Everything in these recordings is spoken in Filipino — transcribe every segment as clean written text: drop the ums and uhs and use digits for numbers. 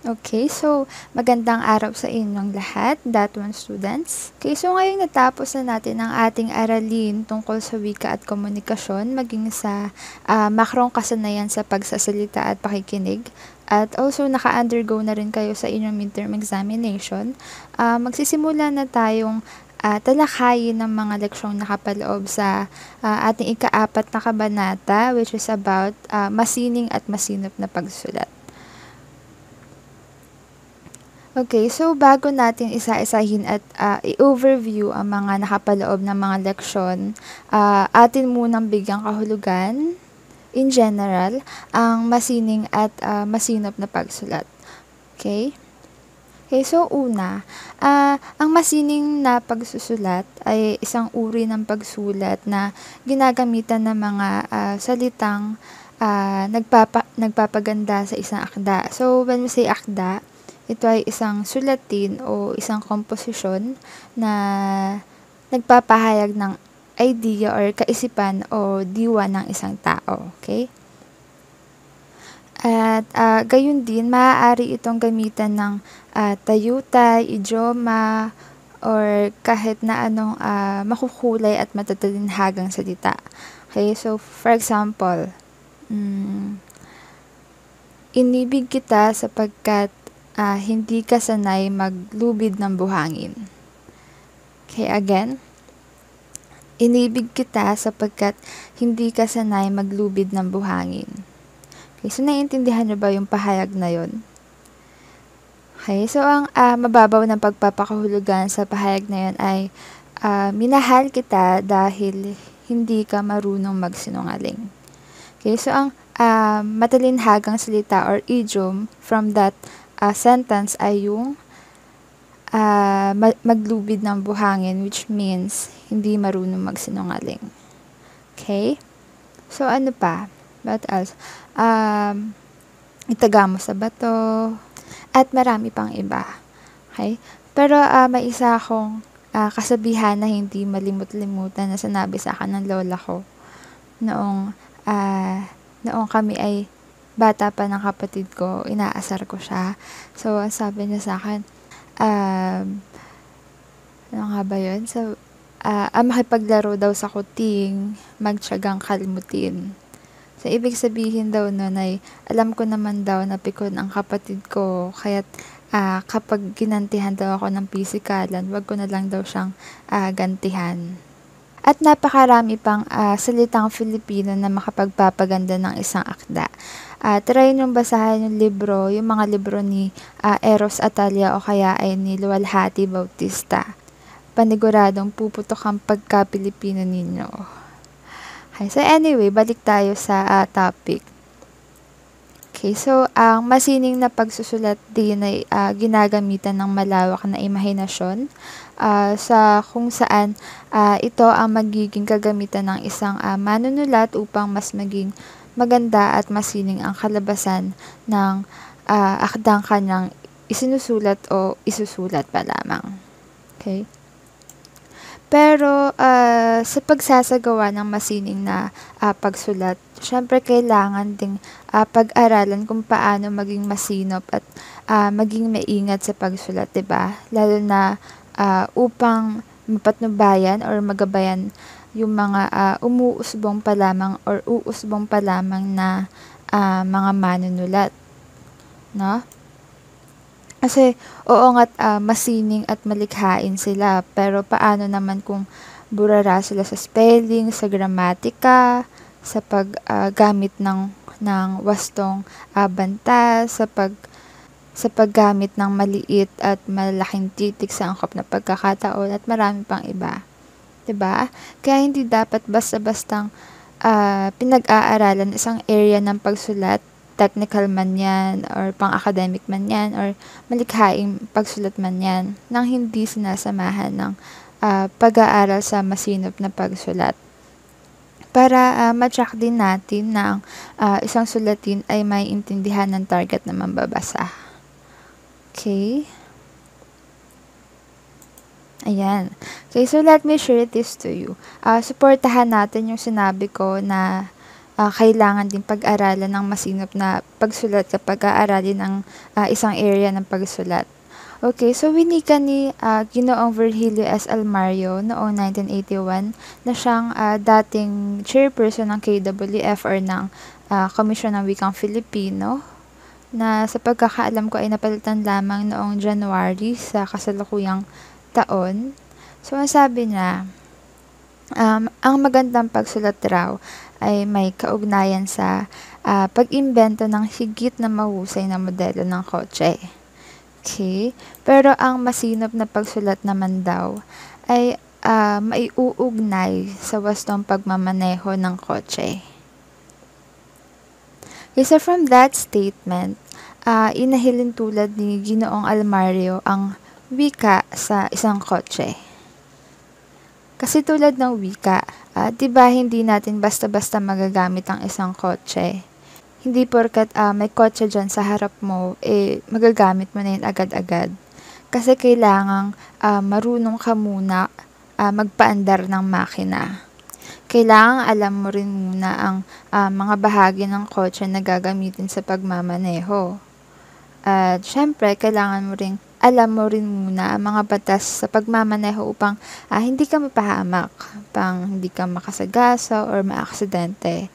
Okay, so magandang araw sa inyong lahat, That1 students. Okay, so ngayong natapos na natin ang ating aralin tungkol sa wika at komunikasyon, maging sa makrong kasanayan sa pagsasalita at pakikinig. At also, naka-undergo na rin kayo sa inyong midterm examination. Magsisimula na tayong talakayin ng mga leksyong nakapaloob sa ating ika-4 na kabanata, which is about masining at masinop na pagsulat. Okay, so bago natin isa-isahin at i-overview ang mga nakapaloob ng mga leksyon, atin munang bigyang kahulugan, in general, ang masining at masinop na pagsulat. Okay? Okay, so una, ang masining na pagsusulat ay isang uri ng pagsulat na ginagamitan ng mga salitang nagpapaganda sa isang akda. So, when we say akda, ito ay isang sulatin o isang komposisyon na nagpapahayag ng idea or kaisipan o diwa ng isang tao. Okay? At gayon din, maaari itong gamitan ng tayutay, idioma, or kahit na anong makukulay at matatalinhagang salita. Okay, so for example, inibig kita sapagkat hindi ka sanay maglubid ng buhangin. Okay, again, inibig kita sapagkat hindi ka sanay maglubid ng buhangin. Okay, so naiintindihan niyo ba yung pahayag na yon? Okay, so ang mababaw ng pagpapakahulugan sa pahayag na yon ay minahal kita dahil hindi ka marunong magsinungaling. Okay, so ang matalinhagang salita or idiom from that sentence ay yung maglubid ng buhangin, which means hindi marunong magsinungaling. Okay? So, ano pa? What else? Itaga mo sa bato, at marami pang iba. Okay? Pero may isa akong kasabihan na hindi malimut-limutan na sinabi sa akin ng lola ko noong kami ay bata pa ng kapatid ko, inaasar ko siya. So, sabi niya sa akin, ano nga ba yun? So, makipaglaro daw sa kuting, magtiyagang kalimutin. So, ibig sabihin daw nun ay, alam ko naman daw na pikon ang kapatid ko, kaya't kapag ginantihan daw ako ng pisikalan, wag ko na lang daw siyang gantihan. At napakarami pang salitang Filipino na makapagpapaganda ng isang akda. Try niyong basahin yung libro, yung mga libro ni Eros Atala o kaya ay ni Luwalhati Bautista. Paniguradong puputok ang pagka-Pilipino ninyo. Okay, so anyway, balik tayo sa topic. Okay, so ang masining na pagsusulat din ay ginagamitan ng malawak na imahinasyon sa kung saan ito ang magiging kagamitan ng isang manunulat upang mas maging maganda at masining ang kalabasan ng akdang kanyang isinusulat o isusulat pa lamang. Okay? Pero sa pagsasagawa ng masining na pagsulat, syempre kailangan ding pag-aralan kung paano maging masinop at maging maingat sa pagsulat, 'di ba? Lalo na upang mapatnubayan or magabayan yung mga umuusbong pa lamang or uusbong pa lamang na mga manunulat, no? Kasi, oo nga't masining at malikhain sila, pero paano naman kung burara sila sa spelling, sa gramatika, sa paggamit ng wastong banta, sa paggamit ng maliit at malaking titik sa angkop na pagkakataon at marami pang iba. 'Di ba? Kaya hindi dapat basta-bastang pinag-aaralan isang area ng pagsulat, technical man yan, or pang-academic man yan, or malikhaing pagsulat man yan, nang hindi sinasamahan ng pag-aaral sa masinop na pagsulat. Para ma-track din natin na isang sulatin ay may intindihan ng target na mambabasa. Okay? Ayan. Okay, so let me share this to you. Suportahan natin yung sinabi ko na kailangan din pag-aralan ng masinop na pagsulat kapag aaralin ng isang area ng pagsulat. Okay, so winika ni Ginoong Virgilio S. Almario noong 1981 na siyang dating chairperson ng KWF or ng Komisyon ng Wikang Filipino, na sa pagkakaalam ko ay napalitan lamang noong January sa kasalukuyang taon. So, ang sabi niya, ang magandang pagsulat raw ay may kaugnayan sa pag-imbento ng higit na mahusay na modelo ng kotse. Okay? Pero ang masinop na pagsulat naman daw ay maiuugnay sa wastong pagmamaneho ng kotse. So from that statement, inahilin tulad ni Ginoong Almario ang wika sa isang kotse. Kasi tulad ng wika, diba hindi natin basta-basta magagamit ang isang kotse. Hindi porkat may kotse dyan sa harap mo, magagamit mo na yun agad-agad. Kasi kailangang marunong ka muna magpaandar ng makina. Kailangang alam mo rin muna ang mga bahagi ng kotse na gagamitin sa pagmamaneho. At syempre, kailangan mo rin alam mo rin muna ang mga batas sa pagmamaneho upang hindi ka mapahamak, pang hindi ka makasagasa or maaksidente.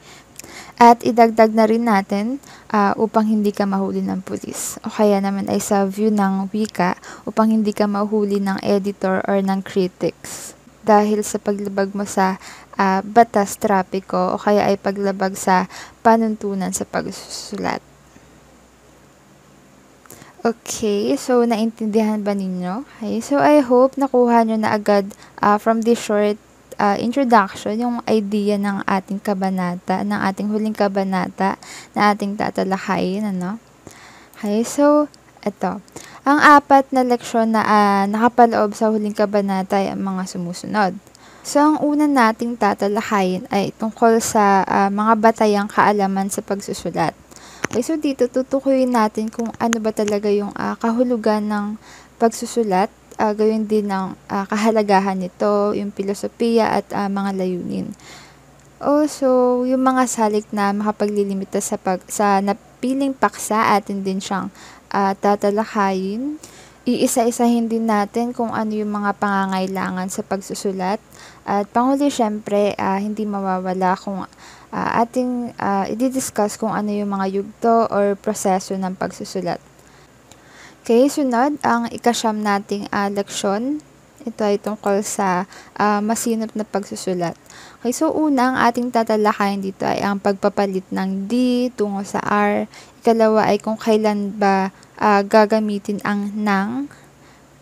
At idagdag na rin natin upang hindi ka mahuli ng pulis. O kaya naman ay sa view ng wika upang hindi ka mahuli ng editor or ng critics. Dahil sa paglabag mo sa batas trapiko o kaya ay paglabag sa panuntunan sa pagsusulat. Okay, so naintindihan ba ninyo? Okay, so I hope nakuha nyo na agad from this short introduction yung idea ng ating kabanata, ng ating huling kabanata na ating tatalakayin, ano? Okay, so ito. Ang apat na leksyon na nakapaloob sa huling kabanata ay ang mga sumusunod. So, ang una nating tatalakayin ay tungkol sa mga batayang kaalaman sa pagsusulat. Okay, so dito tutukuyin natin kung ano ba talaga yung kahulugan ng pagsusulat, gayon din ng kahalagahan nito, yung filosofiya at mga layunin. Also, yung mga salik na makapaglilimita sa napiling paksa, atin din siyang tatalakayin. Iisa-isahin din natin kung ano yung mga pangangailangan sa pagsusulat. At panghuli, syempre, hindi mawawala kung ating i-discuss kung ano yung mga yugto or proseso ng pagsusulat. Okay, sunod, ang ikasyam nating leksyon. Ito ay tungkol sa masinop na pagsusulat. Okay, so una, ang ating tatalakayin dito ay ang pagpapalit ng D tungo sa R. Ikalawa ay kung kailan ba gagamitin ang nang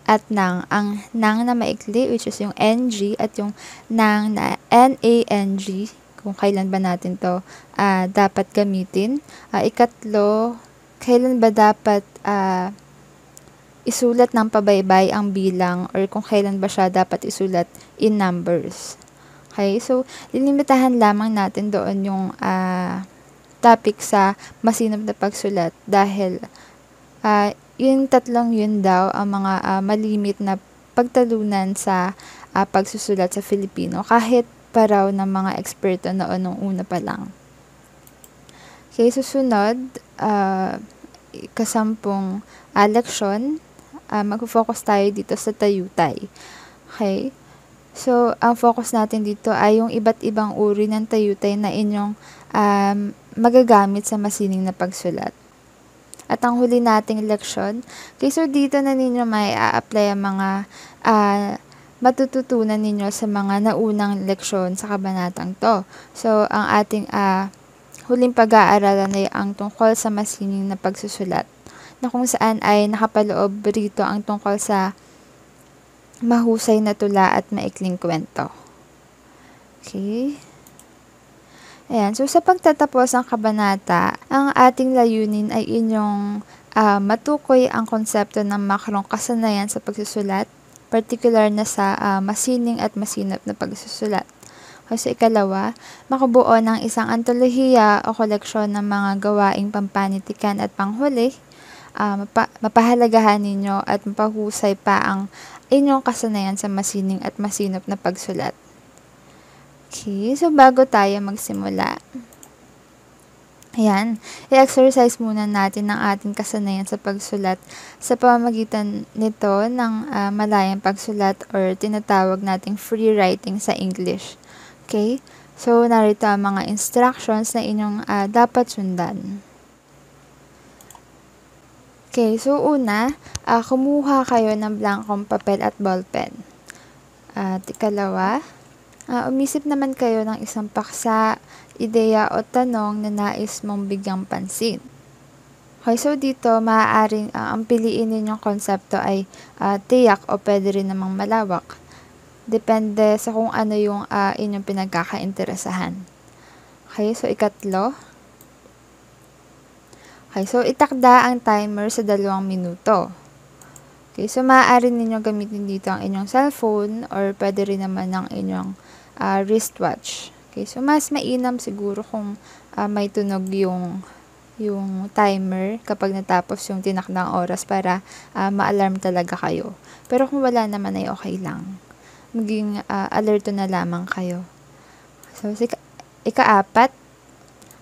at nang. Ang nang na maikli, which is yung NG, at yung nang na NANG, kung kailan ba natin to dapat gamitin. Ikatlo, kailan ba dapat isulat ng pabaybay ang bilang or kung kailan ba siya dapat isulat in numbers. Okay, so lilimitahan lamang natin doon yung topic sa masinop na pagsulat dahil yung tatlong yun daw ang mga malimit na pagtalunan sa pagsusulat sa Filipino kahit pa raw ng mga eksperto noon nung una pa lang. Okay, susunod, ikasampung leksyon, mag-focus tayo dito sa tayutay. Okay? So, ang focus natin dito ay yung iba't ibang uri ng tayutay na inyong magagamit sa masining na pagsulat. At ang huli nating leksyon, okay, so dito na ninyo may a-apply ang mga matututunan ninyo sa mga naunang leksyon sa kabanatang to. So, ang ating huling pag-aaralan ay ang tungkol sa masining na pagsusulat, na kung saan ay nakapaloob rito ang tungkol sa mahusay na tula at maikling kwento. Okay. Ayan. So, sa pagtatapos ng kabanata, ang ating layunin ay inyong matukoy ang konsepto ng makrong kasanayan sa pagsusulat, particular na sa masining at masinop na pagsusulat. Kasi ikalawa, makabuo ng isang antolohiya o koleksyon ng mga gawaing pampanitikan at panghuli, mapahalagahan ninyo at mapahusay pa ang inyong kasanayan sa masining at masinop na pagsulat. Okay, so bago tayo magsimula, Ayan, i-exercise muna natin ang ating kasanayan sa pagsulat sa pamamagitan nito ng malayang pagsulat or tinatawag nating free writing sa English. Okay? So, narito ang mga instructions na inyong dapat sundan. Okay, so una, kumuha kayo ng blankong papel at ballpen. At ikalawa, umisip naman kayo ng isang paksa, ideya o tanong na nais mong bigyang pansin. Okay, so dito, maaaring ang piliin ninyong konsepto ay tiyak o pwede rin namang malawak. Depende sa kung ano yung inyong pinagkakainteresahan. Okay, so ikatlo. Okay, so itakda ang timer sa 2 minuto. Okay, so maaari ninyo gamitin dito ang inyong cellphone or pwede rin naman ang inyong wristwatch. Okay, so mas mainam siguro kung may tunog yung timer kapag natapos yung tinakdang oras para ma-alarm talaga kayo. Pero kung wala naman ay okay lang. Maging alerto na lamang kayo. So, ika-4.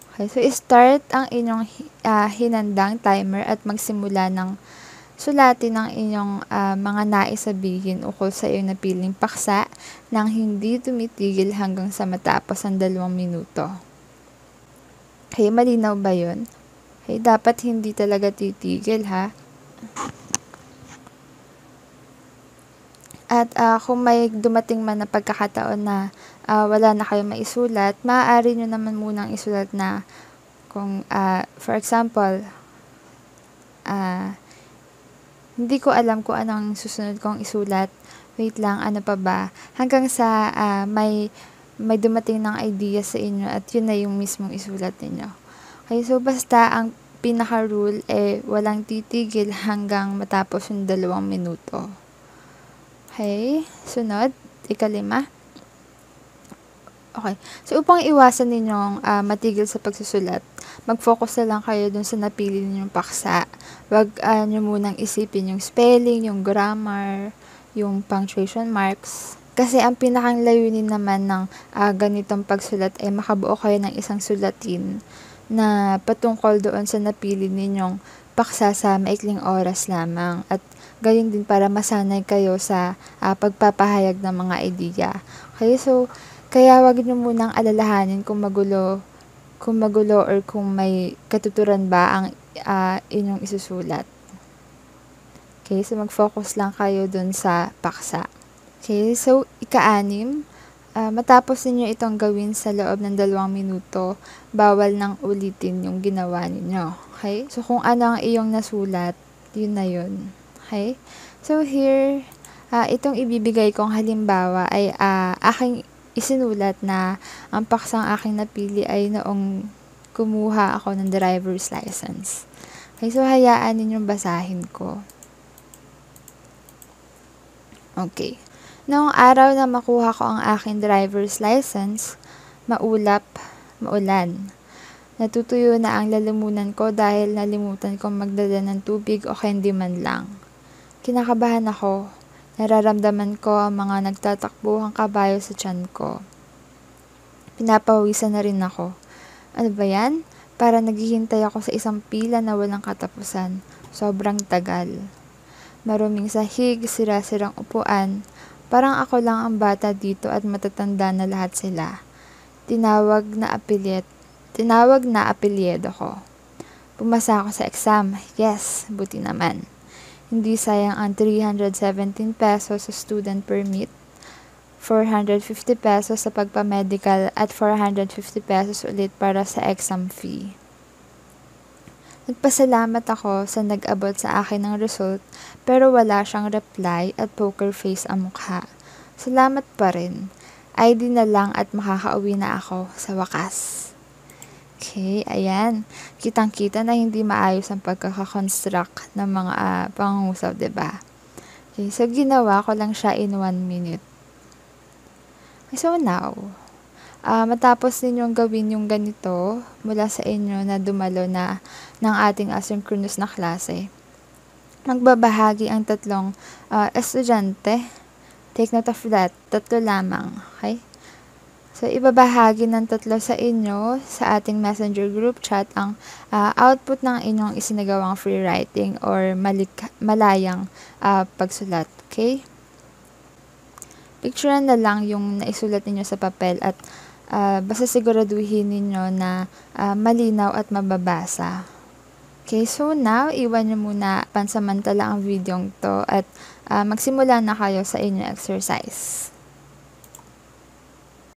Okay, so start ang inyong hinandang timer at magsimula ng sulatin ang inyong mga nais sabihin ukol sa iyong napiling paksa nang hindi tumitigil hanggang sa matapos ang 2 minuto. Okay, malinaw ba yun? Okay, dapat hindi talaga titigil ha. At kung may dumating man na pagkakataon na wala na kayong maisulat, maaari nyo naman munang isulat na kung, for example, hindi ko alam kung anong susunod kong isulat. Wait lang, ano pa ba? Hanggang sa may dumating ng idea sa inyo at yun na yung mismong isulat ninyo. Okay, so basta ang pinaka-rule walang titigil hanggang matapos yung 2 minuto. Okay, sunod, ika-5. Okay, so upang iwasan ninyong matigil sa pagsusulat, mag-focus na lang kayo dun sa napili ninyong paksa. Wag nyo munang isipin yung spelling, yung grammar, yung punctuation marks. Kasi ang pinakang layunin naman ng ganitong pagsulat ay makabuo kayo ng isang sulatin na patungkol doon sa napili ninyong paksa sa maikling oras lamang. At gayon din para masanay kayo sa pagpapahayag ng mga idea. Okay, so kaya wag nyo munang alalahanin kung magulo or kung may katuturan ba ang inyong isusulat. Okay, so mag-focus lang kayo dun sa paksa. Okay, so ika-6, matapos ninyo itong gawin sa loob ng 2 minuto, bawal nang ulitin yung ginawa ninyo. Okay, so kung ano ang iyong nasulat, yun na yun. Okay, so here, itong ibibigay kong halimbawa ay aking isinulat na ang paksang aking napili ay noong kumuha ako ng driver's license. Okay, so hayaan ninyong basahin ko. Okay. Noong araw na makuha ko ang aking driver's license, maulap, maulan. Natutuyo na ang lalamunan ko dahil nalimutan kong magdala ng tubig o candy man lang. Kinakabahan ako. Nararamdaman ko ang mga nagtatakbuhang kabayo sa tiyan ko. Pinapawisan na rin ako. Ano ba yan? Para naghihintay ako sa isang pila na walang katapusan. Sobrang tagal. Maruming sahig, sira-sirang upuan. Parang ako lang ang bata dito at matatanda na lahat sila. Tinawag na apelyido ko. Pumasa ako sa exam. Yes, buti naman. Hindi sayang ang 317 pesos sa student permit, 450 pesos sa pagpamedical at 450 pesos ulit para sa exam fee. Nagpasalamat ako sa nag-abot sa akin ng result pero wala siyang reply at poker face ang mukha. Salamat pa rin. ID na lang at makakauwi na ako sa wakas. Okay, ayan. Kitang-kita na hindi maayos ang pagkakakonstruct ng mga pangungusap, diba? Okay, so ginawa ko lang siya in 1 minute. So now, matapos ninyong gawin yung ganito mula sa inyo na dumalo na ng ating asynchronous na klase, magbabahagi ang 3 estudyante. Take note of that. 3 lamang. Okay? So, ibabahagi ng 3 sa inyo sa ating messenger group chat ang output ng inyong isinagawang free writing or malayang pagsulat. Okay? Picturean na lang yung naisulat ninyo sa papel at basta siguraduhin ninyo na malinaw at mababasa. Okay, so now, iwan nyo muna pansamantala ang video to at magsimula na kayo sa inyong exercise.